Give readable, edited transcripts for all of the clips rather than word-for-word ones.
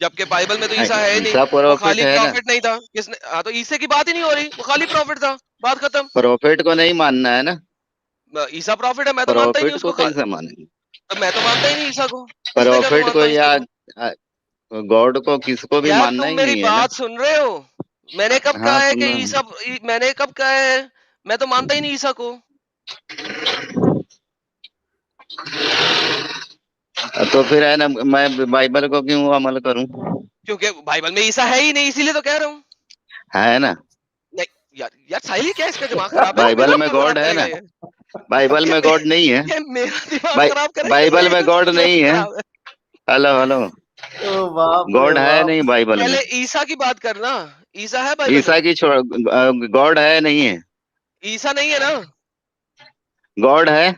جبکہ بائبل میں تو عیسیٰ ہے ہی نہیں, عیسیٰ وہ پروفٹ خالی ہے نا, پروفٹ نہیں تھا. کس نے, ہاں تو عیسیٰ کی بات ہی نہیں ہو رہی, وہ خالی پروفٹ تھا, بات ختم. پروفٹ کو نہیں ماننا ہے نا, عیسیٰ پروفٹ ہے, میں تو مانتا ہی نہیں پروفٹ اس کو کو, کیسے مانیں گے؟ تو میں تو مانتا ہی نہیں عیسیٰ کو. کس نے کہا تو پروفٹ مانتا کو ہوں عیسیٰ یا کو؟ گاڈ کو کس کو بھی یار ماننا تم ہی میری نہیں ہے نا. بات سن رہے ہو, میں نے کب ہاں کہا ہے سن کہ رہا ہوں. عیسیٰ, میں نے کب کہا ہے, میں تو مانتا ہی نہیں عیسیٰ کو. تو پھر ہے نا, میں بائبل کو کیوں عمل کروں؟ کیونکہ بائبل میں عیسیٰ ہے ہی نہیں, اسی لیے تو کہہ رہا ہوں. ہے نا, نہیں یار, یار ساحل کیا اس کا دماغ خراب ہے, وہ میرا بائبل میں دماغ گاڈ خراب ہے کرے گا نا, یہ. بائبل میں گاڈ نہیں ہے, یہ میرا دماغ خراب کرے گا بائبل یہ, میں گاڈ دماغ نہیں ہے. خراب ہے. ہلو ہلو, او باپ رے گاڈ ہے باپ. نہیں بائبل میں. پہلے عیسیٰ کی بات کرنا, عیسیٰ ہے بائبل میں؟ عیسیٰ کی گاڈ ہے نہیں ہے, عیسیٰ نہیں ہے نا, گاڈ ہے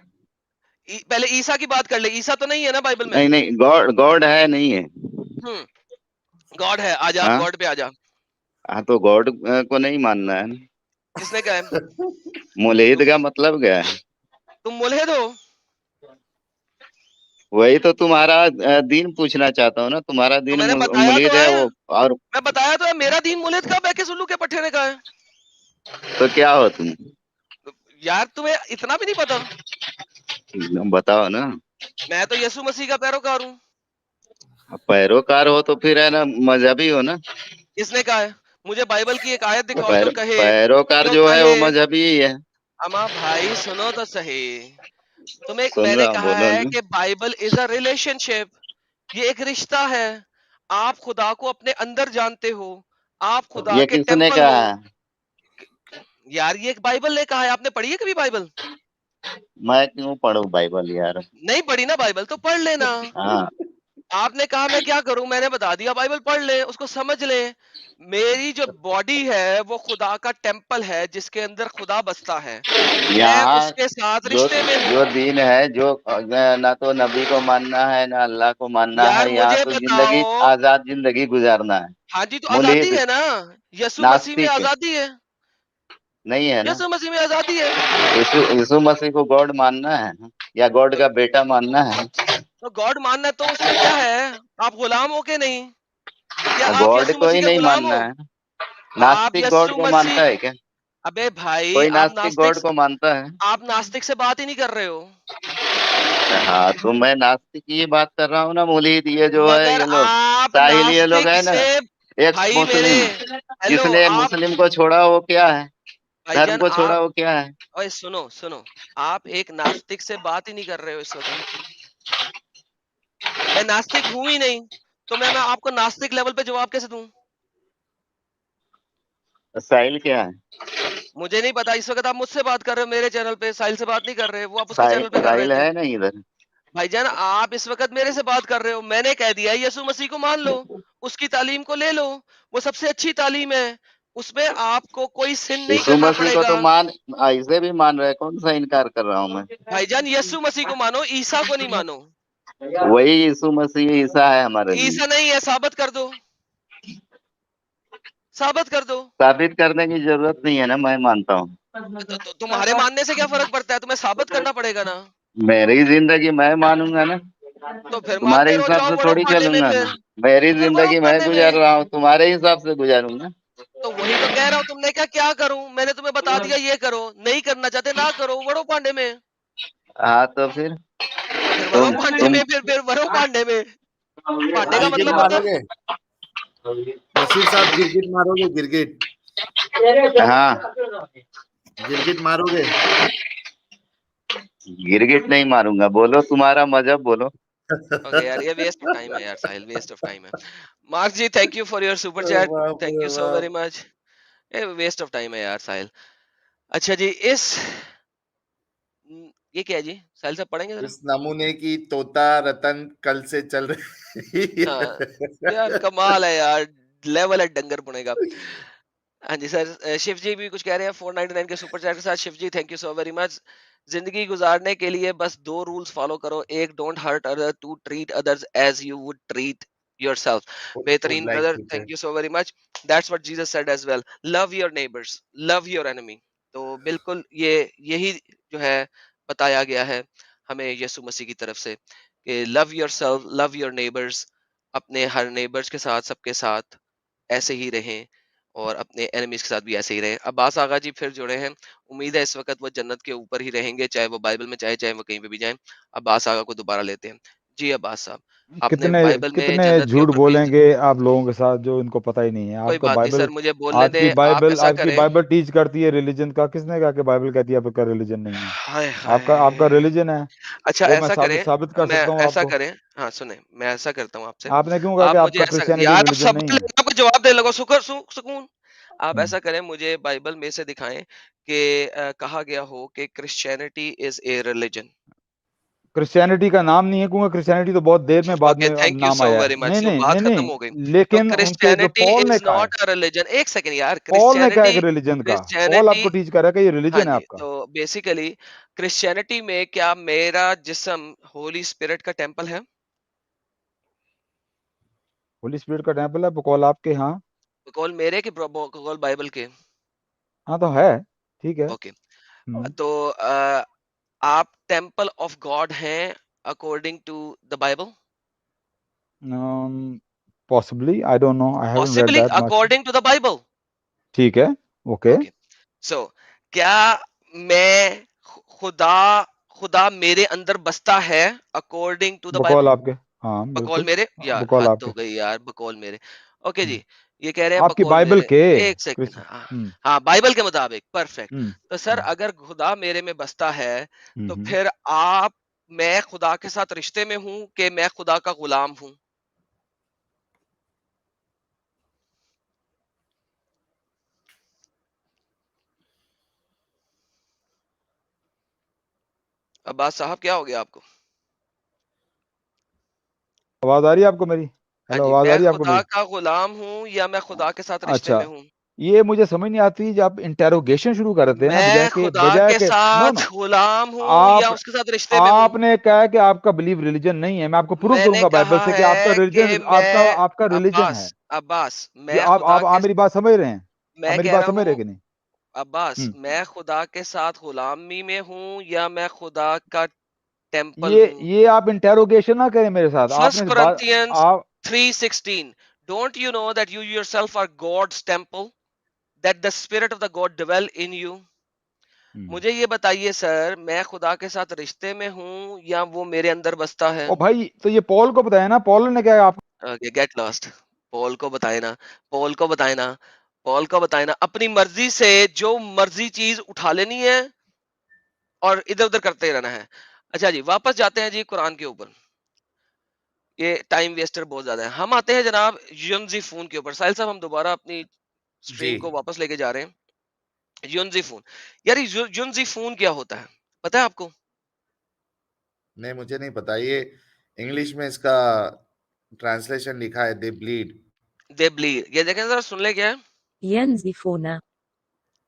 پہلے عیسیٰ کی بات کر لے, عیسیٰ تو نہیں ہے نا بائبل میں. نہیں, نہیں گاڈ ہے نہیں ہے. گاڈ ہے, آجا ہاں گاڈ پہ آجا. ہاں, تو گاڈ کو نہیں ماننا ہے نا. کس نے کہا ہے؟ ملحد کا مطلب کیا ہے؟ تم ملحد ہو؟ وہی تو تمہارا دین پوچھنا چاہتا ہوں نا, تمہارا تو دین میں نے بتایا تو ملحد ہے ہے, وہ, اور میں بتایا تو ہے, میرا دین ملحد کا ہے کہ سلو کے پٹھے نے کہا ہے. تو کیا ہو تم؟ یار تمہیں اتنا بھی نہیں پتا, بتاؤ نا. میں تو یسوع مسیح کا پیروکار ہوں. پیروکار ہو تو پھر ہے نا مذہبی ہو نا. کس نے کہا ہے؟ مجھے بائبل کی ایک آیت دکھاؤ جو کہے, پیروکار جو ہے وہ مذہبی ہی ہے. اما بھائی سنو تو صحیح, سن میں نے رہا ہوں, کہا بولو ہے نا. کہ بائبل از اے ریلیشن شپ, یہ ایک رشتہ ہے. آپ خدا کو اپنے اندر جانتے ہو, آپ خدا یہ کے کس نے ٹیمپل ہو. کہا ہے؟ یار یہ ایک بائبل نے کہا ہے, آپ نے پڑھی ہے کبھی بائبل؟ میں کیوں پڑھوں بائبل یار. نہیں پڑھی نا بائبل, تو پڑھ لینا. ہاں, آپ نے کہا میں کیا کروں, میں نے بتا دیا بائبل پڑھ لے, اس کو سمجھ لے. میری جو باڈی ہے وہ خدا کا ٹیمپل ہے جس کے اندر خدا بستا ہے, میں یہاں اس کے ساتھ جو رشتے میں ہوں. جو دین ہے, جو نہ تو نبی کو ماننا ہے نہ اللہ کو ماننا یار ہے, یہاں مجھے تو زندگی بتاؤ, آزاد زندگی گزارنا ہے. ہاں جی تو آزادی ملحد ہے نا, یسوع مسیح میں ناستک آزادی ہے, نہیں ہے نا. یسوع مسیح میں آزادی ہے. یسوع مسیح کو گاڈ ماننا ہے یا گاڈ تو کا بیٹا ماننا ہے؟ تو گاڈ ماننا ہے تو اس میں کیا ہے, آپ غلام ہو کے نہیں, کیا آپ گاڈ یسوع کو مسیح ہی کے نہیں غلام ہو؟ ماننا ہے. آپ ناستک گاڈ یسوع کو مسیح, مانتا ہے کیا؟ ابے بھائی کوئی آپ ناستک ناستک, گاڈ کو مانتا ہے؟ آپ ناستک سے بات ہی نہیں کر رہے ہو. ہاں, تو میں ناستک کی بات کر رہا ہوں نا. ملحد یہ جو ہے, مگر یہ لوگ آپ ساحل, یہ لوگ ناستک ہے نا, سے, ایکس بھائی میرے, مسلم, جس ہیلو نے آپ, مسلم کو چھوڑا وہ کیا ہے, بھائی دھرم جان کو آپ, چھوڑا وہ کیا ہے. اوے سنو سنو, آپ ایک ناستک سے بات ہی نہیں کر رہے ہو اس وقت. میں ناستک ہوں ہی نہیں, تو میں آپ کو ناستک لیول پہ جواب کیسے دوں؟ ساحل کیا ہے؟ مجھے نہیں پتا, اس وقت آپ مجھ سے بات کر رہے ہو میرے چینل پہ, ساحل سے بات نہیں کر رہے, وہ آپ اس کے چینل پہ کر رہے ساحل تھے. ہے نہیں ادھر. بھائی جان آپ اس وقت میرے سے بات کر رہے ہو, میں نے کہہ دیا یسوع مسیح کو مان لو, اس کی تعلیم کو لے لو, وہ سب سے اچھی تعلیم ہے, اس میں آپ کو کوئی سن نہیں یسوع کرنا مسیح پڑے کو گا. تو اسے بھی مان رہے, کون سا انکار کر رہا ہوں میں. بھائی جان یسوع مسیح کو مانو, عیسیٰ کو نہیں مانو. وہی یسوع مسیح عیسیٰ ہے ہمارے لیے. عیسیٰ نہیں ہے, ثابت کر دو, ثابت کر دو. ثابت کرنے کی ضرورت نہیں ہے نا, میں مانتا ہوں. تمہارے ماننے سے کیا فرق پڑتا ہے, تمہیں ثابت کرنا پڑے گا نا. میری زندگی میں مانوں گا نا, تو پھر تمہارے مانتے رہو, حساب جاؤ سے وڑو تھوڑی پانڈے چلوں میں, گا نا. پھر میری پھر وڑو زندگی میں پانڈے میں. گزار رہا ہوں, تمہارے حساب سے گزاروں گا. تو وہی تو کہہ رہا ہوں, تم نے کیا کروں, میں نے تمہیں بتا دیا یہ کرو, نہیں کرنا چاہتے نہ کرو, وڑو پانڈے میں. ہاں تو پھر تو پھر وڑو تم پانڈے تم میں, پھر وڑو پانڈے میں. پانڈے کا گرگٹ مطلب پتا مارو ہے؟ گے نصیر صاحب, گرگٹ مارو گے, گرگٹ ہاں, گرگٹ مارو گے. گرگٹ نہیں ماروں گا. بولو تمہارا مذہب بولو. اوکے یار, یہ ویسٹ آف ٹائم ہے یار ساحل, ویسٹ آف ٹائم ہے. Mark ji thank you for your super chat, باپ تھینک رے یو سو باپ. Very much. Waste of time ہے یار ساحل. اچھا جی, یہ کیا ہے جی, ساحل صاحب پڑھیں گے ذرا. اس نمونے کی طوطا رتن کل سے چل رہی ہاں یار کمال ہے یار, لیول ہے ڈنگر پڑے گا. ہاں جی سر, شیو جی بھی کچھ کہہ رہے ہیں 499 کے سپر چیٹ کے ساتھ. Shiv ji thank you so very much. زندگی گزارنے کے لیے بس 2 رولز فالو کرو, ایک don't hurt other, to treat others as you would treat yourself. بہترین like brother, thank you so very much. That's what Jesus said as well, love your neighbours, love your enemy. تو بالکل یہی جو ہے بتایا گیا ہے ہمیں یسوع مسیح کی طرف سے کہ love yourself, love your neighbours, اپنے ہر نیبرز کے ساتھ سب کے ساتھ ایسے ہی رہیں اور اپنے اینیمیز کے ساتھ بھی ایسے ہی رہیں. عباس آغا جی پھر جڑے ہیں. امید ہے اس وقت وہ جنت کے اوپر ہی رہیں گے, چاہے وہ بائبل میں چاہے وہ کہیں پہ بھی جائیں. عباس آغا کو دوبارہ لیتے ہیں. جی عباس صاحب, آپ نے کتنے بائبل میں کتنے جنت کے جھوٹ اوپر بولیں پیج, گے آپ لوگوں کے ساتھ جو ان کو پتہ ہی نہیں ہے. کوئی آپ کا بات نہیں بائبل سر, مجھے بولنے دیں. آپ ایسا آپ کی کریں, بائبل ٹیچ کرتی ہے ریلیجن کا. کس نے کہا کہ بائبل کہتی ہے آپ کا ریلیجن نہیں ہے؟ ہائے آپ کا ہائے. ریلیجن ہے, اچھا وہ میں ایسا کریں, ثابت کر میں سکتا ہوں آپ ایسا کو. کریں, ہاں سنیں, میں ایسا کرتا ہوں آپ سے. آپ نے کیوں کہا کہ آپ آپ مجھے کا ایسا, کرسچینٹی یار آپ ریلیجن سب نہیں ہے؟ کو جواب دے لگو سکون. آپ ہم۔ ایسا کریں, مجھے بائبل میں سے دکھائیں کہ کہا گیا ہو کہ Christianity is a religion. Christianity کا نام نہیں ہے, کیونکہ کرسچینٹی تو بہت دیر میں بعد اوکے, میں تھینک یو نام سو آیا ویری ہے. مچ. وہ نہیں بات ختم نہیں, ہو گئی. تو لیکن ان کے جو کرسچینٹی پال نے از کہا ہے, ناٹ اے ریلیجن. ایک سیکنڈ یار, پال نے کہا ہے کہ کرسچینٹی ریلیجن کا, پال آپ کرسچینٹی کو ٹیچ کر رہا ہے کہ یہ ہاں ریلیجن ہے جی, آپ کا. تو بیسیکلی کرسچینٹی میں کیا میرا جسم ہولی اسپرٹ کا ٹیمپل ہے؟ ہولی اسپرٹ کا ٹیمپل ہے بقول آپ کے. ہاں بقول میرے کہ بقول بائبل کے؟ ہاں تو ہے, ٹھیک ہے. اوکے, تو آپ ٹیمپل آف گاڈ ہیں according to the Bible? Possibly, I don't know, I haven't read possibly that much. According to the Bible. ٹھیک ہے, اوکے. اوکے, سو کیا میں خدا میرے اندر بستا ہے اکارڈنگ ٹو دا بائبل؟ بقول آپ کے, ہاں بقول بالکل. میرے, یار بقول حد آپ کے. ہو گئی یار, بقول میرے. اوکے ہم۔ جی, یہ کہہ رہے ہیں آپ کی بقول بائبل میرے. کے ایک سیکنڈ, ہم، ہاں بائبل کے مطابق, پرفیکٹ. ہم، تو سر ہم، اگر خدا میرے میں بستا ہے تو ہم۔ پھر میں خدا کے ساتھ رشتے میں ہوں کہ میں خدا کا غلام ہوں؟ عباس صاحب کیا ہو گیا آپ کو؟ آواز آ رہی ہے آپ کو میری؟ ہاں ہیلو, جی, آواز آ میں رہی ہے آپ کو خدا میری؟ کا غلام ہوں یا میں خدا کے ساتھ رشتے اچھا, میں ہوں؟ یہ مجھے سمجھ نہیں آتی جب آپ انٹیروگیشن شروع کر دیتے ہیں نا, میں خدا بجائے کے کہ نو ساتھ نو, غلام ہوں آپ یا اس کے ساتھ رشتے میں ہوں؟ آپ نے کہا کہ آپ کا بلیو ریلیجن نہیں ہے. میں آپ کو پروف میں کروں نے گا بائبل کہا سے کہ آپ کا ہے ریلیجن, کہ میں آپ کا ریلیجن عباس ہے. عباس یہ میں خدا آپ کے میری بات سمجھ رہے ہیں؟ آپ میں میری کہہ بات رہا سمجھ رہے ہوں کہ نہیں؟ عباس, ہم۔ میں خدا کے ساتھ غلامی میں ہوں یا میں خدا کا ٹیمپل ہوں؟ یہ آپ انٹیروگیشن نہ کریں میرے ساتھ. آپ نے فرسٹ اس بات Corinthians آپ 3:16, don't you know that you yourself are God's temple, that the spirit of the God dwell in you? مجھے یہ بتائیے سر, میں خدا کے ساتھ رشتے میں ہوں یا وہ میرے اندر بستا ہے؟ او بھائی, تو یہ پول کو بتایا نا, پول نے کیا آپ گیٹ لاسٹ. پول کو بتائے نا, پول کو بتائے نا, پول کو بتائے نا. اپنی مرضی سے جو مرضی چیز اٹھا لینی ہے اور ادھر ادھر کرتے رہنا ہے. اچھا جی, واپس جاتے ہیں جی قرآن کے اوپر. یہ ٹائم ویسٹر بہت زیادہ ہے. ہم آتے ہیں جناب یونزی فون کے اوپر. ساحل صاحب ہم دوبارہ اپنی جی سٹریم کو واپس لے کے جا رہے ہیں. یونزی فون, یار یونزی فون کیا ہوتا ہے پتہ ہے آپ کو؟ نہیں, مجھے نہیں پتا. یہ انگلش میں اس کا ٹرانسلیشن لکھا ہے دے بلیڈ. دے بلیڈ, یہ دیکھیں ذرا, سن لے کیا ہے ينزفون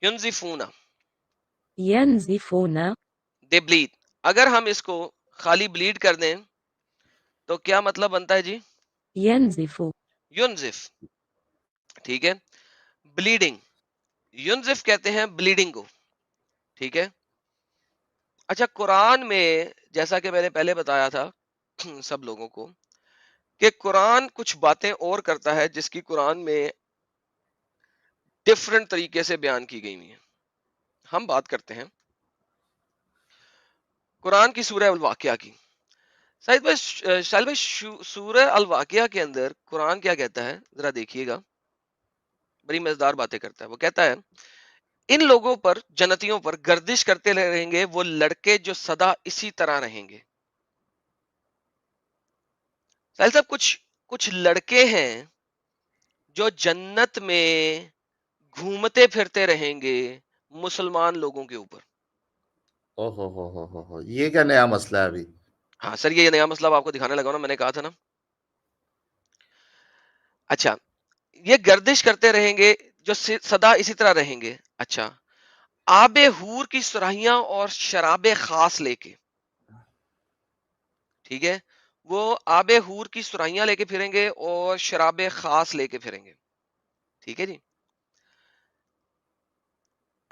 یونزی فون, ينزفون دے بلیڈ. اگر ہم اس کو خالی بلیڈ کر دیں تو کیا مطلب بنتا ہے جی؟ ينزف یونزف, ٹھیک ہے. بلیڈنگ, یونزف کہتے ہیں بلیڈنگ کو, ٹھیک ہے. اچھا, قرآن میں جیسا کہ میں نے پہلے بتایا تھا سب لوگوں کو کہ قرآن کچھ باتیں اور کرتا ہے جس کی قرآن میں ڈفرنٹ طریقے سے بیان کی گئی ہیں. ہم بات کرتے ہیں قرآن کی سورہ الواقعہ کی. شاہد بھائی, سورہ الواقعہ کے اندر قرآن کیا کہتا ہے ذرا دیکھیے گا, بڑی مزیدار باتیں کرتا ہے. وہ کہتا ہے ان لوگوں پر, جنتیوں پر گردش کرتے رہیں گے وہ لڑکے جو سدا اسی طرح رہیں گے. ساحل صاحب, کچھ لڑکے ہیں جو جنت میں گھومتے پھرتے رہیں گے مسلمان لوگوں کے اوپر. او ہو, یہ کیا نیا مسئلہ ہے ابھی؟ ہاں سر, یہ نیا مسئلہ آپ کو دکھانے لگا نا, میں نے کہا تھا نا. اچھا, یہ گردش کرتے رہیں گے جو سدا اسی طرح رہیں گے. اچھا, آب حور کی سراہیاں اور شراب خاص لے کے, ٹھیک ہے, وہ آب حور کی سراہیاں لے کے پھریں گے اور شراب خاص لے کے پھریں گے, ٹھیک ہے جی.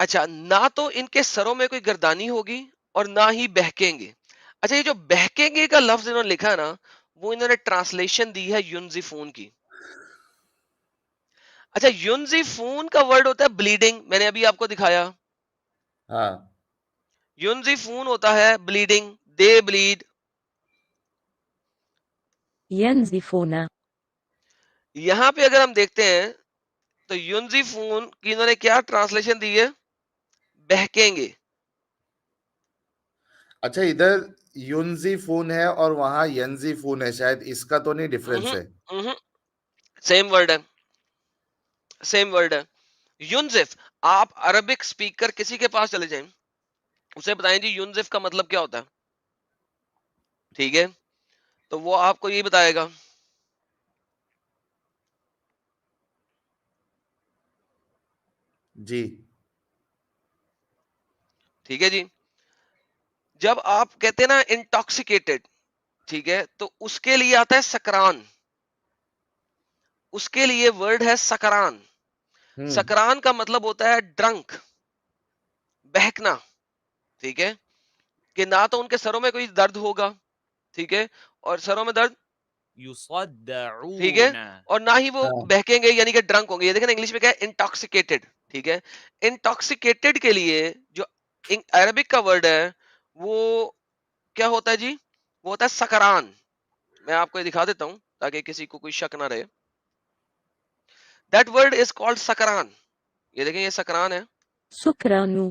اچھا, نہ تو ان کے سروں میں کوئی گردانی ہوگی اور نہ ہی بہکیں گے. اچھا, یہ جو بہکیں گے کا لفظ انہوں نے لکھا ہے نا, وہ انہوں نے ٹرانسلیشن دی ہے یونزیفون کی. اچھا یونزیفون کا ورڈ ہوتا ہے بلیڈنگ, میں نے ابھی آپ کو دکھایا. ہاں یونزیفون ہوتا ہے بلیڈنگ, دے بلیڈ. ينزفون یہاں پہ اگر ہم دیکھتے ہیں تو یونزیفون کی انہوں نے کیا ٹرانسلیشن دی ہے, بہکیں گے. اچھا ادھر یونزی فون ہے اور وہاں ینزی فون ہے, شاید اس کا تو نہیں ڈفرنس ہے. سیم ورڈ ہے, سیم ورڈ ہے. یونزف, آپ عربک سپیکر کسی کے پاس چلے جائیں, اسے بتائیں جی یونزف کا مطلب کیا ہوتا ہے, ٹھیک ہے, تو وہ آپ کو یہ بتائے گا. جی ٹھیک ہے جی. جب آپ کہتے ہیں نا انٹاکسیکیٹڈ, ٹھیک ہے, تو اس کے لیے آتا ہے سکران, اس کے لیے ورڈ ہے سکران. سکران کا مطلب ہوتا ہے ڈرنک, بہکنا. ٹھیک ہے, کہ نہ تو ان کے سروں میں کوئی درد ہوگا, ٹھیک ہے, اور سروں میں درد, ٹھیک ہے, يصدعون اور نہ ہی وہ ہاں بہکیں گے یعنی کہ ڈرنک ہوں گے. یہ دیکھیں انگلش میں کیا ہے, انٹاکسیکیٹڈ. ٹھیک ہے, انٹاکسیکیٹڈ کے لیے جو عربک کا ورڈ ہے وہ کیا ہوتا ہے جی, وہ ہوتا ہے سکران. میں آپ کو یہ دکھا دیتا ہوں تاکہ کسی کو کوئی شک نہ رہے. دیٹ ورڈ از کالڈ سکران. یہ دیکھیں یہ سکران ہے, سكران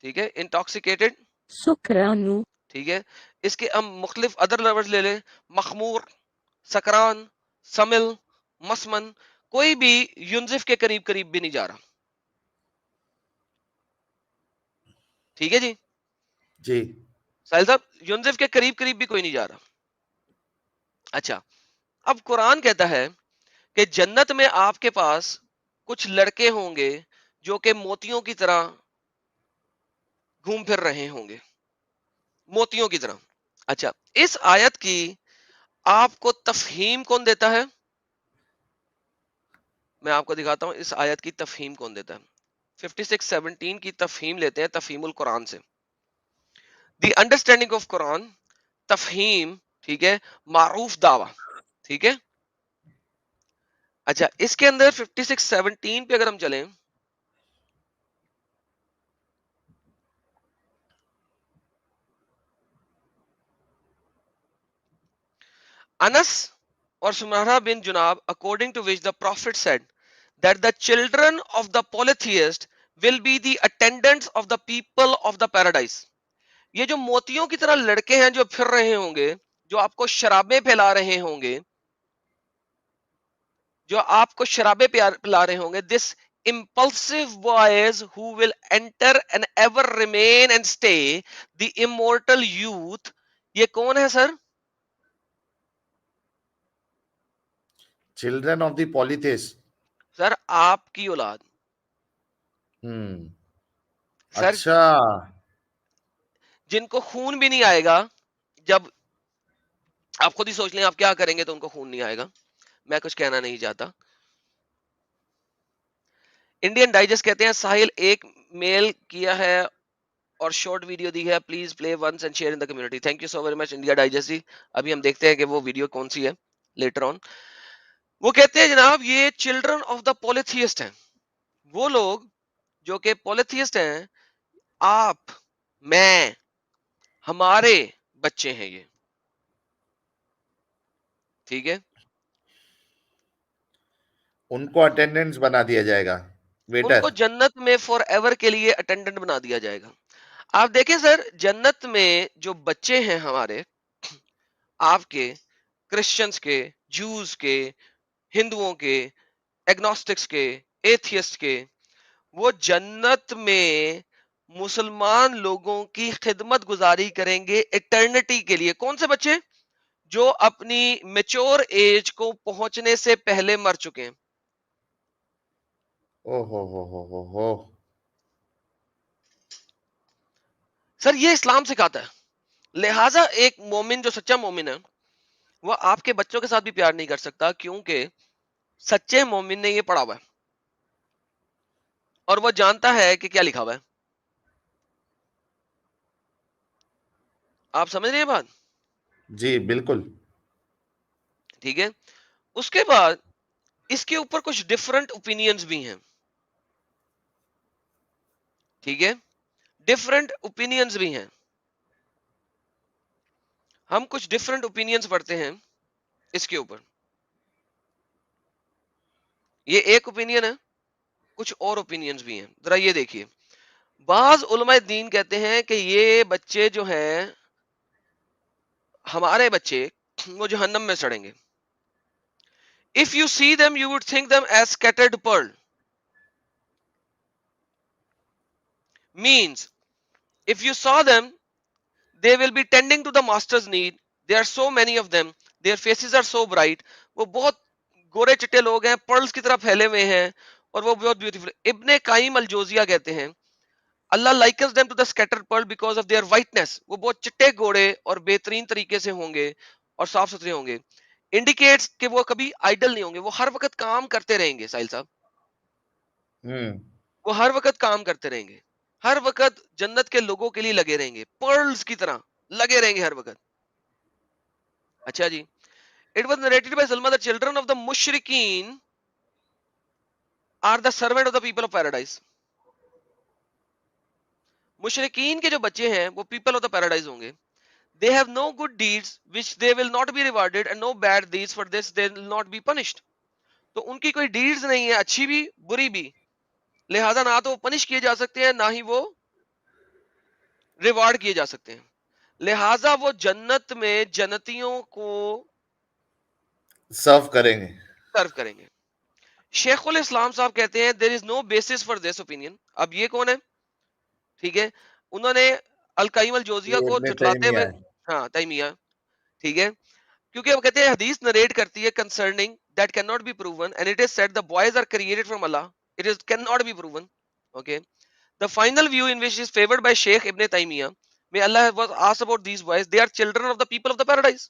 ٹھیک ہے, انٹاکسیکیٹڈ. سكران ٹھیک ہے, اس کے ہم مختلف ادر لفظ لے لیں, مخمور, سکران, سمل, مسمن. کوئی بھی یونزف کے قریب قریب بھی نہیں جا رہا. ٹھیک ہے جی, جی ساحل صاحب یونزف کے قریب قریب بھی کوئی نہیں جا رہا. اچھا, اب قرآن کہتا ہے کہ جنت میں آپ کے پاس کچھ لڑکے ہوں گے جو کہ موتیوں کی طرح گھوم پھر رہے ہوں گے, موتیوں کی طرح. اچھا, اس آیت کی آپ کو تفہیم کون دیتا ہے, میں آپ کو دکھاتا ہوں اس آیت کی تفہیم کون دیتا ہے. 56:17 کی تفہیم لیتے ہیں تفہیم القرآن سے. دی انڈرسٹینڈنگ آف قرآن, تفہیم, ٹھیک ہے, معروف دعویٰ. ٹھیک ہے, اچھا اس کے اندر 56:17 پہ اگر ہم چلیں, انس اور سمرہ بن جناب according to which the prophet said that the children of the polytheist will be the attendants of the people of the paradise. یہ جو موتیوں کی طرح لڑکے ہیں جو پھر رہے ہوں گے, جو آپ کو شرابیں پلا رہے ہوں گے, جو آپ کو شرابیں پلا رہے ہوں گے, this impulsive boys who will enter and ever remain and stay the immortal youth. یہ کون ہے سر؟ Children of the پولیتھیس. سر آپ کی اولاد. سر اچھا جن کو خون بھی نہیں آئے گا, جب آپ خود ہی سوچ لیں آپ کیا کریں گے تو ان کو خون نہیں آئے گا. میں کچھ کہنا نہیں چاہتا. انڈین ڈائجسٹ کہتے ہیں ساحل ایک میل کیا ہے اور شارٹ ویڈیو دی ہے, please play once and share in the community. Thank you so very much India Digest ji. ابھی ہم دیکھتے ہیں کہ وہ ویڈیو کون سی ہے لیٹر آن. وہ کہتے ہیں جناب یہ چلڈرن آف دا پولیتھیسٹ ہیں, وہ لوگ جو کہ پولیتھیسٹ ہیں, آپ, میں, ہمارے بچے ہیں یہ. ٹھیک ہے, ان کو اٹینڈنس بنا دیا جائے گا, ان ویٹر. کو جنت میں فار ایور کے لیے اٹینڈنٹ بنا دیا جائے گا. آپ دیکھیں سر جنت میں جو بچے ہیں ہمارے, آپ کے, کرسچنز کے, جوز کے, ہندوؤں کے, ایگنوسٹکس کے, ایتھیسٹ کے, وہ جنت میں مسلمان لوگوں کی خدمت گزاری کریں گے ایٹرنٹی کے لیے. کون سے بچے؟ جو اپنی میچور ایج کو پہنچنے سے پہلے مر چکے ہیں. او ہو. سر یہ اسلام سکھاتا ہے. لہٰذا ایک مومن جو سچا مومن ہے وہ آپ کے بچوں کے ساتھ بھی پیار نہیں کر سکتا, کیونکہ سچے مومن نے یہ پڑھا ہوا ہے اور وہ جانتا ہے کہ کیا لکھا ہوا ہے. آپ سمجھ رہے ہیں بات؟ جی بالکل. ٹھیک ہے. اس کے بعد اس کے اوپر کچھ ڈفرنٹ اوپینینز بھی ہیں. ٹھیک ہے, ڈفرنٹ اوپینینز بھی ہیں. ہم کچھ ڈفرنٹ اوپینینز پڑھتے ہیں اس کے اوپر. یہ ایک اوپینین ہے, کچھ اور اوپینینز بھی ہیں. ذرا یہ دیکھیے, بعض علماء دین کہتے ہیں کہ یہ بچے جو ہیں, ہمارے بچے, وہ جہنم میں سڑیں گے. If you see them, you would think them as scattered pearl. Means, if you saw them, they will be tending to the master's need. There are so many of them. Their faces are so bright. وہ بہت گورے چٹے لوگ ہیں, pearls کی طرح پھیلے ہوئے ہیں, اور وہ بہت بیوٹیفل. ابن قیم الجوزیہ کہتے ہیں اللہ likens them to the scattered pearl because of their whiteness. وہ بہت چٹے گوڑے اور بہترین طریقے سے ہوں گے اور صاف ستھرے ہوں گے. انڈیکیٹس کہ وہ کبھی آئیڈل نہیں ہوں گے, وہ ہر وقت کام کرتے رہیں گے. ساحل صاحب, وہ ہر وقت کام کرتے رہیں گے, ہر وقت جنت کے لوگوں کے لیے لگے رہیں گے, پرلز کی طرح لگے رہیں گے ہر وقت. اچھا جی. It was narrated by Salma, the children of the mushrikeen are the servant of the people of paradise. مشرکین کے جو بچے ہیں وہ پیپل آف دا پیراڈائز ہوں گے. They have no good deeds which they will not be rewarded and no bad deeds for this they will not be punished. تو ان کی کوئی ڈیڈز نہیں ہے, اچھی بھی بری بھی, لہذا نہ تو وہ پنش کیے جا سکتے ہیں نہ ہی وہ ریوارڈ کیے جا سکتے ہیں. لہذا وہ جنت میں جنتیوں کو سرو کریں گے. سرو کریں گے. شیخ الاسلام صاحب کہتے ہیں there is no basis for this opinion. اب یہ کون ہے؟ ٹھیک ہے, انہوں نے القیم الجوزیہ یہ کو ابن جھٹلاتے تیمیہ ہوئے, ہے. ہاں تیمیہ, ٹھیک ہے, کیونکہ وہ کہتے ہیں حدیث نریٹ کرتی ہے concerning that cannot be proven and it is said the boys are created from Allah. It is cannot be proven. Okay. The final view in which is favored by Sheikh Ibn Taymiyyah, may Allah was asked about these boys, they are children of the people of the paradise.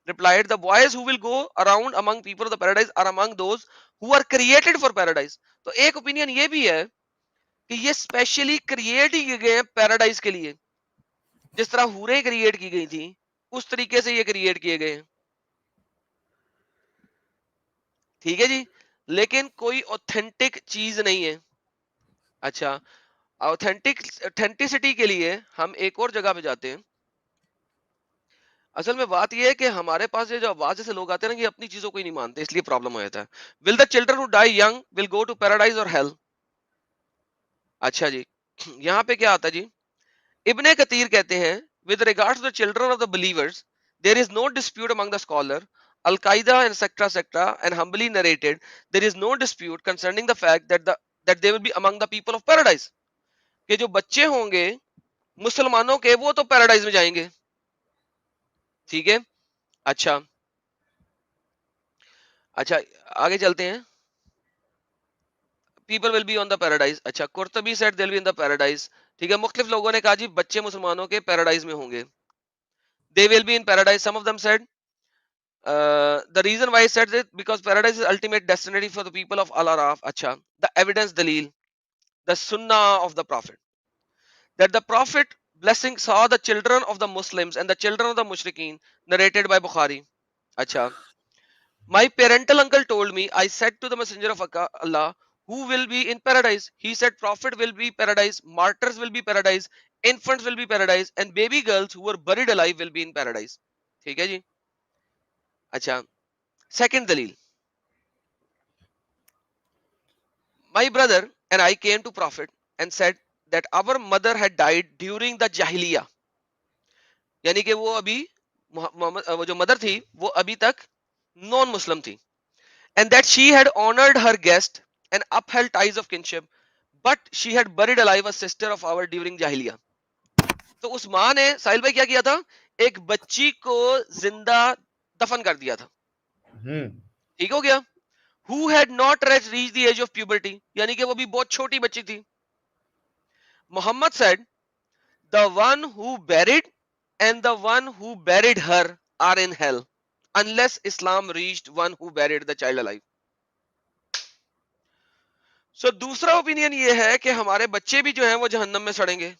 Replied, the boys who will go around among people of the paradise are among those who are created for paradise. تو ایک opinion یہ بھی ہے کہ یہ especially create ہی کیے گئے ہیں پیراڈائز کے لیے, جس طرح حوریں کریٹ کی گئی تھی اس طریقے سے یہ کریٹ کیے گئے ہیں. ٹھیک ہے جی, لیکن کوئی اوتھینٹک چیز نہیں ہے. اچھا, اوتھینٹسٹی کے لیے ہم ایک اور جگہ پہ جاتے ہیں. اصل میں بات یہ ہے کہ ہمارے پاس یہ جو آواز سے لوگ آتے ہیں نا, یہ اپنی چیزوں کو ہی نہیں مانتے, اس لیے پرابلم ہو جاتا ہے. Will the children who die young will go to paradise or hell. اچھا جی, یہاں پہ کیا آتا ہے جی, ابن کثیر کہتے ہیں with regards to the children of the believers there is no dispute among the scholar Al-Qaeda and etc and humbly narrated there is no dispute concerning the fact that they will be among the people of paradise. کہ جو بچے ہوں گے مسلمانوں کے وہ تو paradise میں جائیں گے. ٹھیک ہے, اچھا اچھا آگے چلتے ہیں. people will be on the paradise. اچھا, قرطبی said they'll be in the paradise. ٹھیک ہے, مختلف لوگوں نے کہا جی بچے مسلمانوں کے پیراڈائز میں ہوں گے. They will be in paradise. Some of them said the reason why I said this because paradise is ultimate destination for the people of Al-Araf. Acha, the evidence dalil, the sunnah of the prophet, that the prophet blessing saw the children of the Muslims and the children of the mushrikeen, narrated by Bukhari. Acha, my parental uncle told me, I said to the messenger of Allah, who will be in paradise? He said prophet will be paradise, martyrs will be paradise, infants will be paradise, and baby girls who were buried alive will be in paradise. ٹھیک ہے جی. اچھا, second dalil, my brother and I came to prophet and said that our mother had died during the jahiliya. یعنی کہ وہ ابھی وہ جو mother تھی وہ ابھی تک نان مسلم تھی. And that she had honored her guest and upheld ties of kinship, but she had buried alive a sister of ours during jahiliya. تو اس ماں نے ساحل بھائی کیا کیا تھا, ایک بچی کو زندہ دفن کر دیا تھا. ٹھیک ہو گیا. Who had not reached the age of puberty, یعنی کہ وہ بھی بہت چھوٹی بچی تھی. Muhammad said, the one who buried and the one who buried her are in hell unless Islam reached one who buried the child alive. So دوسرا opinion یہ ہے کہ ہمارے بچے بھی جو ہیں وہ جہنم میں سڑیں گے.